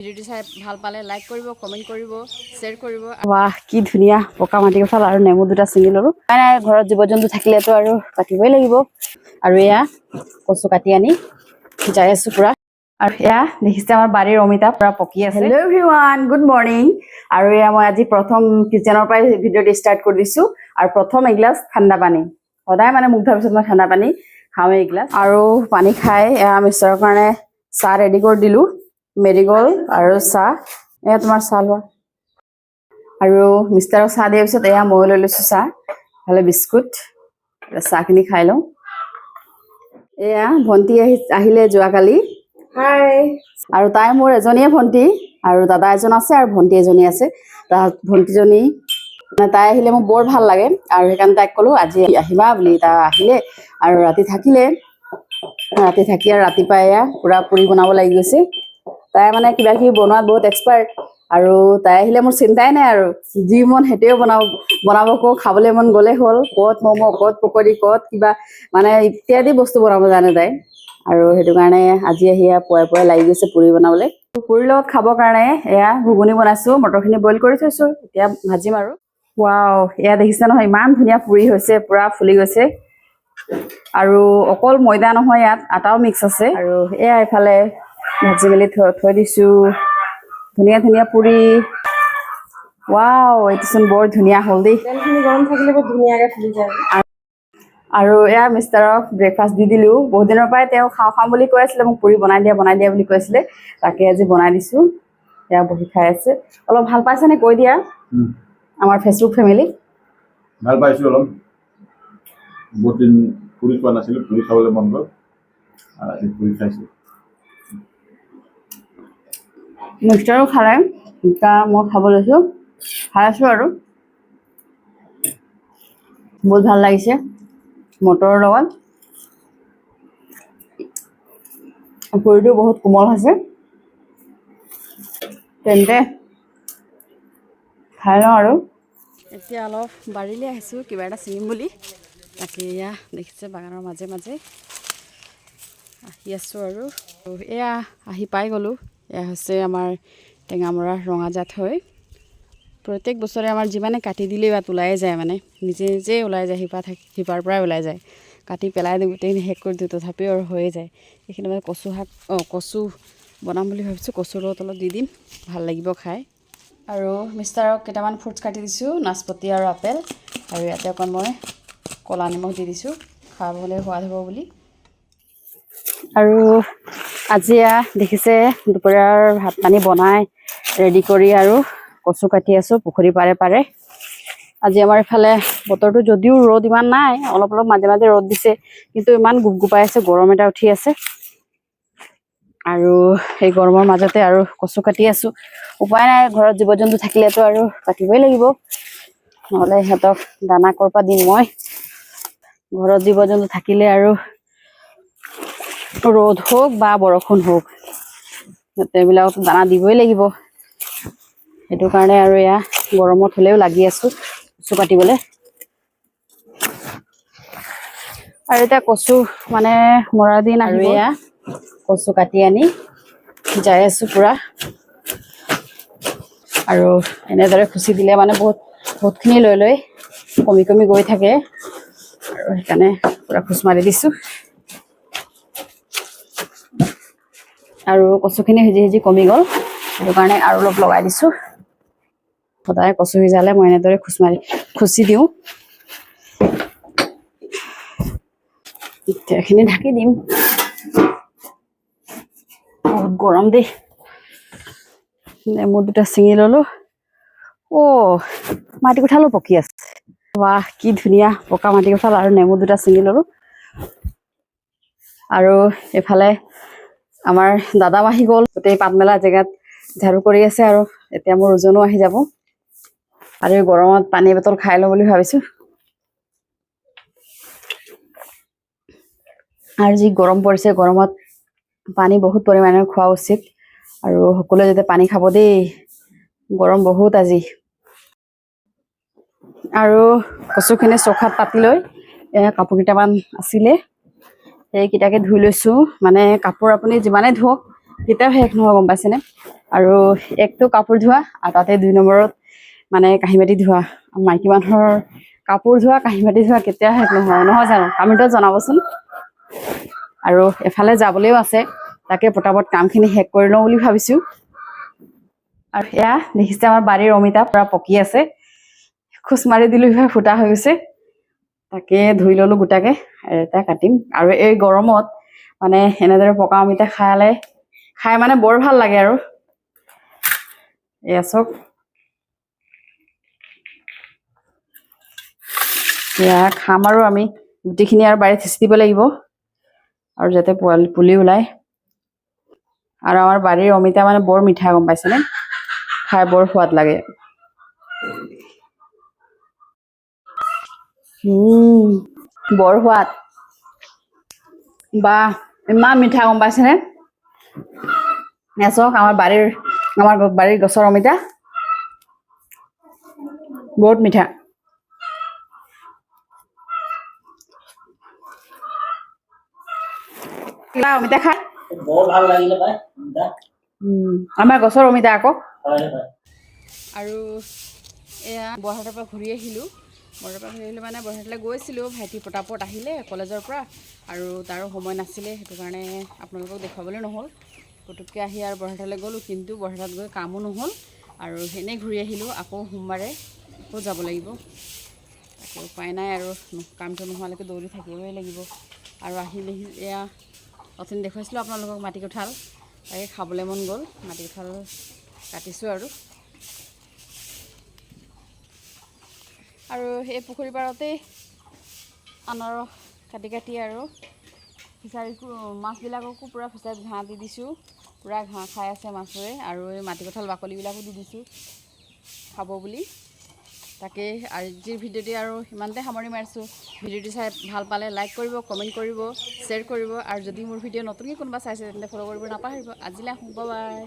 ভিডিওটি চাই ভাল পালে লাইক কৰিব, কমেণ্ট কৰিব, শ্বেয়াৰ কৰিব। বাহ কি ধুনীয়া পকা মাটি কঁঠাল আৰু নেমু দুটা ছিঙি ল'লোঁ। নাই ঘৰত জীৱ জন্তু থাকিলেতো আৰু কাটিবই লাগিব। আৰু এয়া কচু কাটি আনি যাই আছোঁ পুৰা। আৰু এয়া দেখিছে আমাৰ বাৰীৰ অমিতা পুৰা পকি আছে। Hello' everyone, good morning. আৰু এয়া মই আজি প্ৰথম কিচেনৰ পৰাই ভিডিঅ'টো ষ্টাৰ্ট কৰি দিছোঁ। আৰু প্ৰথম এগিলাচ ঠাণ্ডা পানী, সদায় মানে মুখ ধোৱাৰ পিছত মই ঠাণ্ডা পানী খাওঁ এগিলাচ। আৰু পানী খাই এয়া মিষ্টাৰৰ কাৰণে চাহ ৰেডি কৰি দিলোঁ, মেৰিগ'ল্ড আৰু চাহ। এয়া তোমাৰ চাহ লোৱা। আৰু মিষ্টাৰক চাহ দিয়াৰ পিছত এয়া মই লৈ লৈছোঁ চাহ, ভালে বিস্কুট। চাহখিনি খাই লওঁ। এয়া ভণ্টি আহিলে যোৱাকালি। হাই। আৰু তাই মোৰ এজনীয়ে ভণ্টি, আৰু দাদা এজন আছে আৰু ভণ্টি এজনী আছে। ভণ্টিজনী তাই আহিলে মোৰ বৰ ভাল লাগে, আৰু সেইকাৰণে তাইক ক'লোঁ আজি আহিবা বুলি। তাই আহিলে আৰু ৰাতি থাকিলে। ৰাতি থাকি আৰু ৰাতিপুৱা এয়া পুৰা পুৰি বনাব লাগি গৈছে। তাই মানে কিবা কিবি বনোৱাত বহুত এক্সপাৰ্ট। আৰু তাই আহিলে মোৰ চিন্তাই নাই আৰু, যি মন সেইটোৱে বনাব কওঁ। খাবলৈ মন গ'লে হ'ল, ক'ত ম'ম', ক'ত পকৰি, ক'ত কিবা মানে ইত্যাদি বস্তু বনাব জানে তাই। আৰু সেইটো কাৰণে আজি আহি পুৱাই লাগি গৈছে পুৰি বনাবলৈ। পুৰিৰ লগত খাবৰ কাৰণে এয়া ঘুগুনি বনাইছোঁ, মটৰখিনি বইল কৰি থৈছোঁ, এতিয়া ভাজিম আৰু। ৱাও, এয়া দেখিছে নহয় ইমান ধুনীয়া পুৰি হৈছে, পুৰা ফুলি গৈছে। আৰু অকল ময়দা নহয়, ইয়াত আটাও মিক্স আছে। আৰু এয়া এইফালে ভাজি মেলি থৈ দিছোঁ ধুনীয়া ধুনীয়া পুৰি। ৱাও, এইটোচোন বৰ ধুনীয়া হ'ল দেই। তেলখিনি গৰম থাকিলে বৰ ধুনীয়াকৈ ফুলি যায়। আৰু এয়া মিষ্টাৰক ব্ৰেকফাষ্ট দি দিলোঁ। বহুত দিনৰ পৰাই তেওঁ খাওঁ বুলি কৈ আছিলে, মোক পুৰি বনাই দিয়া বুলি কৈছিলে। তাকে আজি বনাই দিছোঁ। এয়া বহি খাই আছে। অলপ ভাল পাইছেনে কৈ দিয়া আমাৰ ফেচবুক ফেমিলি? ভাল পাইছোঁ অলপ। বহুত দিন পুৰি খোৱা নাছিলোঁ, পুৰি খাবলৈ মন গ'ল, আজি পুৰি খাইছোঁ। মিষ্টাৰো খালে, এতিয়া মই খাব লৈছোঁ, খাই আছোঁ আৰু বহুত ভাল লাগিছে মটৰৰ লগত। পুৰিটো বহুত কোমল হৈছে। তেন্তে খাই লওঁ আৰু। এতিয়া অলপ বাৰীলৈ আহিছোঁ কিবা এটা ছিঙিম বুলি। তাকে এয়া দেখিছে বাগানৰ মাজে মাজে আহি আছোঁ আৰু এয়া আহি পাই গ'লোঁ। এয়া হৈছে আমাৰ টেঙামৰা ৰঙাজাত হয়। প্ৰত্যেক বছৰে আমাৰ যিমানে কাটি দিলেই ইয়াত ওলাই যায়, মানে নিজে নিজে ওলাই যায়, শিপাৰ পৰাই ওলাই যায়। কাটি পেলাই দিওঁ, গোটেইখিনি শেষ কৰি দিওঁ, তথাপিও আৰু হৈয়ে যায়। এইখিনি মানে কচু বনাম বুলি ভাবিছোঁ। কচুৰ লগত অলপ দি দিম, ভাল লাগিব খাই। আৰু মিষ্টাৰক কেইটামান ফ্ৰুটছ কাটি দিছোঁ, নাচপতি আৰু আপেল। আৰু ইয়াতে অকণ মই ক'লা নিমখ দি দিছোঁ, খাবলৈ সোৱাদ হ'ব বুলি। আৰু আজি দেখিছে দুপৰীয়াৰ ভাত পানী বনাই ৰেডি কৰি আৰু কচু কাটি আছোঁ পুখুৰী পাৰে। আজি আমাৰ ইফালে বতৰটো যদিও ৰ'দ ইমান নাই, অলপ অলপ মাজে মাজে ৰ'দ দিছে, কিন্তু ইমান গুপগুপাই আছে, গৰম এটা উঠি আছে। আৰু সেই গৰমৰ মাজতে আৰু কচু কাটি আছোঁ। উপায় নাই, ঘৰত জীৱ জন্তু থাকিলেতো আৰু কাটিবই লাগিব, নহ'লে সিহঁতক দানা ক'ৰ পৰা দিম মই। ঘৰত জীৱ জন্তু থাকিলে আৰু ৰ'দ হওক বা বৰষুণ হওক, সিহঁতবিলাকতো দানা দিবই লাগিব। সেইটো কাৰণে আৰু এয়া গৰমত হ'লেও লাগি আছোঁ কচু কাটিবলৈ। আৰু এতিয়া কচু মানে মৰা দিন, আৰু এয়া কচু কাটি আনি যাই আছোঁ পুৰা। আৰু এনেদৰে খুচি দিলে মানে বহুতখিনি লৈ কমি গৈ থাকে, আৰু সেইকাৰণে পুৰা খুচ মাৰি দিছোঁ। আৰু কচুখিনি সিজি কমি গ'ল, সেইটো কাৰণে আৰু অলপ লগাই দিছোঁ। সদায় কচু সিজালে মই এনেদৰে খুচি দিওঁ। এইখিনি ঢাকি দিম। বহুত গৰম দেই। নেমু দুটা ছিঙি ল'লোঁ। মাটি কঁঠালো পকি আছে। বাহ কি ধুনীয়া পকা মাটি কঁঠাল আৰু নেমু দুটা ছিঙি ল'লোঁ। আৰু এইফালে আমাৰ দাদাও আহি গ'ল, গোটেই পাতমেলা জেগাত ঝাৰু কৰি আছে। আৰু এতিয়া মোৰ ওজনো আহি যাব, আৰু এই গৰমত পানী বটল খাই লওঁ বুলি ভাবিছোঁ। আৰু যি গৰম পৰিছে, গৰমত পানী বহুত পৰিমাণে খোৱা উচিত। আৰু সকলোৱে যাতে পানী খাব দেই, গৰম বহুত আজি। আৰু কচুখিনি চৌকাত পাতি লৈ কাপোৰ কেইটামান আছিলে, সেইকেইটাকে ধুই লৈছোঁ। মানে কাপোৰ আপুনি যিমানেই ধুওক কেতিয়াও শেষ নহয় গম পাইছেনে। আৰু একটো কাপোৰ ধোৱা আৰু তাতে 2 নম্বৰত মানে কাঁহী বাতি ধোৱা। মাইকী মানুহৰ কাপোৰ ধোৱা কাঁহী বাতি ধোৱা কেতিয়াও শেষ নহয় জানো? কমেণ্টত জনাবচোন। আৰু এফালে যাবলৈও আছে, তাকে পটাপট কামখিনি শেষ কৰি লওঁ বুলি ভাবিছোঁ। আৰু এয়া দেখিছে আমাৰ বাৰীৰ অমিতা পুৰা পকি আছে, খোজ মাৰি দিলোঁ ফুটা হৈ গৈছে। তাকে ধুই ল'লোঁ গোটাকে আৰু এটা কাটিম। আৰু এই গৰমত মানে এনেদৰে পকা অমিতা খাই মানে বৰ ভাল লাগে আৰু। এয়া চাওক, এয়া খাম আৰু আমি গোটেইখিনি আৰু বাৰীত সিঁচি দিব লাগিব আৰু যাতে পুলি ওলায়। আৰু আমাৰ বাৰীৰ অমিতা মানে বৰ মিঠা গম পাইছেনে, খাই বৰ সোৱাদ লাগে। বৰ সোৱাদ, বা ইমান মিঠা গম পাইছেনে। চাওক আমাৰ বাৰীৰ গছৰ অমিতা বহুত মিঠা। অমিতা খাই বৰ ভাল লাগিলে পাই অমিতা। আমাৰ গছৰ অমিতা আকৌ। হয় হয়। আৰু এয়া বৰহাটৰ পৰা ঘূৰি আহিলোঁ মানে বৰহাটলৈ গৈছিলোঁ। ভাইটি পটাপট আহিলে কলেজৰ পৰা আৰু তাৰো সময় নাছিলে, সেইটো কাৰণে আপোনালোকক দেখুৱাবলৈ নহ'ল। পুটুককৈ আহি আৰু বৰহাটলৈ গ'লোঁ, কিন্তু বৰহাটত গৈ কামো নহ'ল আৰু এনেই ঘূৰি আহিলোঁ। আকৌ সোমবাৰে আকৌ যাব লাগিব, তাকে উপায় নাই আৰু কামটো নোহোৱালৈকে দৌৰি থাকিবই লাগিব। আৰু আহিলেহি এয়া অথনি দেখুৱাইছিলোঁ আপোনালোকক মাটিকঁঠাল, তাকে খাবলৈ মন গ'ল, মাটিকঁঠাল কাটিছোঁ আৰু এই পুখুৰী পাৰতেই আনাৰস কাটি আৰু ফিচাৰীত মাছবিলাককো পূৰা ফিচাৰীত ঘাঁহ দি দিছোঁ, পূৰা ঘাঁহ খাই আছে মাছবোৰে। আৰু এই মাটিকঁঠাল বাকলিবিলাকো দি দিছোঁ খাব বুলি। তাকেই আজিৰ ভিডিঅ'টি আৰু ইমানতে সামৰণি মাৰিছোঁ। ভিডিঅ'টি চাই ভাল পালে লাইক কৰিব, কমেণ্ট কৰিব, শ্বেয়াৰ কৰিব। আৰু যদি মোৰ ভিডিঅ' নতুনকৈ কোনোবা চাইছে তেন্তে ফ'ল' কৰিব নাপাহৰিব। আজিলৈ আহোঁ, বাই বাই।